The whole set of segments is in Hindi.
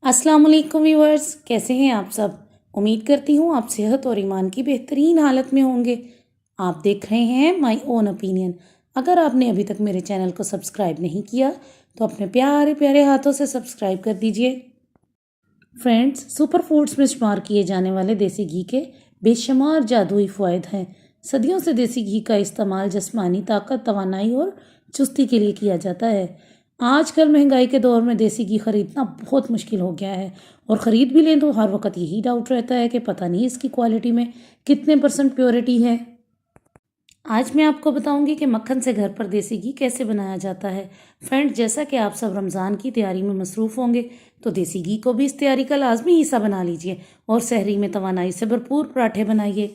अस्सलाम वालेकुम व्यूअर्स, कैसे हैं आप सब। उम्मीद करती हूँ आप सेहत और ईमान की बेहतरीन हालत में होंगे। आप देख रहे हैं माय ओन ओपिनियन। अगर आपने अभी तक मेरे चैनल को सब्सक्राइब नहीं किया तो अपने प्यारे प्यारे हाथों से सब्सक्राइब कर दीजिए। फ्रेंड्स, सुपर फूड्स में शुमार किए जाने वाले देसी घी के बेशुमार जादुई फ़वाइद हैं। सदियों से देसी घी का इस्तेमाल जिस्मानी ताकत, तवानाई और चुस्ती के लिए किया जाता है। आजकल महंगाई के दौर में देसी घी खरीदना बहुत मुश्किल हो गया है और ख़रीद भी लें तो हर वक्त यही डाउट रहता है कि पता नहीं इसकी क्वालिटी में कितने % प्योरिटी है। आज मैं आपको बताऊंगी कि मक्खन से घर पर देसी घी कैसे बनाया जाता है। फ्रेंड्स, जैसा कि आप सब रमज़ान की तैयारी में मसरूफ़ होंगे तो देसी घी को भी इस तैयारी का लाजमी हिस्सा बना लीजिए और सहरी में तवानाई से भरपूर पराठे बनाइए।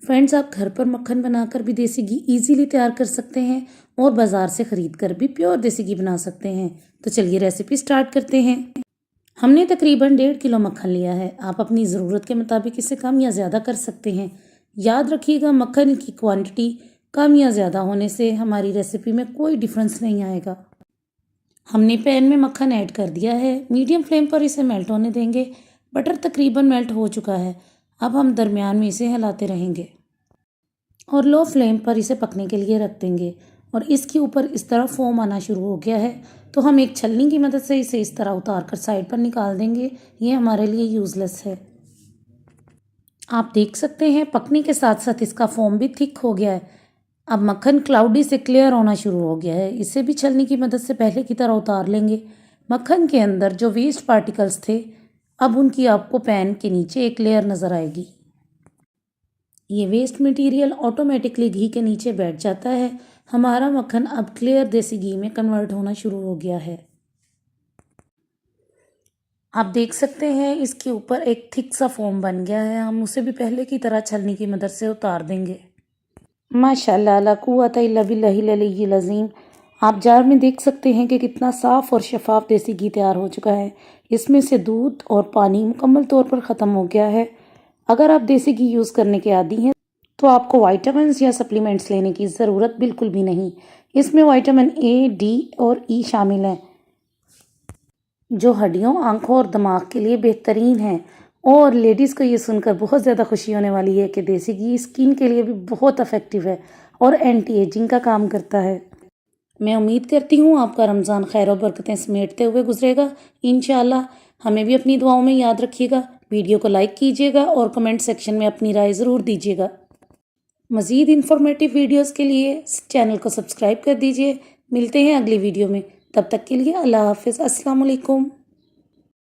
फ्रेंड्स, आप घर पर मक्खन बनाकर भी देसी घी इजीली तैयार कर सकते हैं और बाज़ार से ख़रीद कर भी प्योर देसी घी बना सकते हैं। तो चलिए रेसिपी स्टार्ट करते हैं। हमने तकरीबन 1.5 किलो मक्खन लिया है। आप अपनी ज़रूरत के मुताबिक इसे कम या ज़्यादा कर सकते हैं। याद रखिएगा, मक्खन की क्वांटिटी कम या ज़्यादा होने से हमारी रेसिपी में कोई डिफरेंस नहीं आएगा। हमने पैन में मक्खन ऐड कर दिया है। मीडियम फ्लेम पर इसे मेल्ट होने देंगे। बटर तकरीबन मेल्ट हो चुका है। अब हम दरमियान में इसे हिलाते रहेंगे और लो फ्लेम पर इसे पकने के लिए रख देंगे। और इसके ऊपर इस तरह फोम आना शुरू हो गया है तो हम एक छलनी की मदद से इसे इस तरह उतार कर साइड पर निकाल देंगे। ये हमारे लिए यूज़लेस है। आप देख सकते हैं पकने के साथ साथ इसका फोम भी थिक हो गया है। अब मक्खन क्लाउडी से क्लियर होना शुरू हो गया है। इसे भी छलनी की मदद से पहले की तरह उतार लेंगे। मक्खन के अंदर जो वेस्ट पार्टिकल्स थे, अब उनकी आपको पैन के नीचे एक लेयर नज़र आएगी। ये वेस्ट मटेरियल ऑटोमेटिकली घी के नीचे बैठ जाता है। हमारा मक्खन अब क्लियर देसी घी में कन्वर्ट होना शुरू हो गया है। आप देख सकते हैं इसके ऊपर एक थिक सा फोम बन गया है। हम उसे भी पहले की तरह छलनी की मदद से उतार देंगे। माशाल्लाह ला कुव्वता इल्ला बिल्लाहिल अलीय्यिल अज़ीम। आप जार में देख सकते हैं कि कितना साफ़ और शफाफ देसी घी तैयार हो चुका है। इसमें से दूध और पानी मुकम्मल तौर पर ख़त्म हो गया है। अगर आप देसी घी यूज़ करने के आदी हैं तो आपको विटामिन्स या सप्लीमेंट्स लेने की ज़रूरत बिल्कुल भी नहीं। इसमें विटामिन ए, डी और ई शामिल हैं जो हड्डियों, आंखों और दिमाग के लिए बेहतरीन है। और लेडीज़ को ये सुनकर बहुत ज़्यादा खुशी होने वाली है कि देसी घी स्किन के लिए भी बहुत इफ़ेक्टिव है और एंटी एजिंग का काम करता है। मैं उम्मीद करती हूँ आपका रमज़ान खैर और बरकतें समेटते हुए गुजरेगा इंशाअल्लाह। हमें भी अपनी दुआओं में याद रखिएगा। वीडियो को लाइक कीजिएगा और कमेंट सेक्शन में अपनी राय ज़रूर दीजिएगा। मज़ीद इन्फॉर्मेटिव वीडियोज़ के लिए चैनल को सब्सक्राइब कर दीजिए। मिलते हैं अगली वीडियो में। तब तक के लिए अल्लाह हाफ़िज़। अस्सलाम वालेकुम।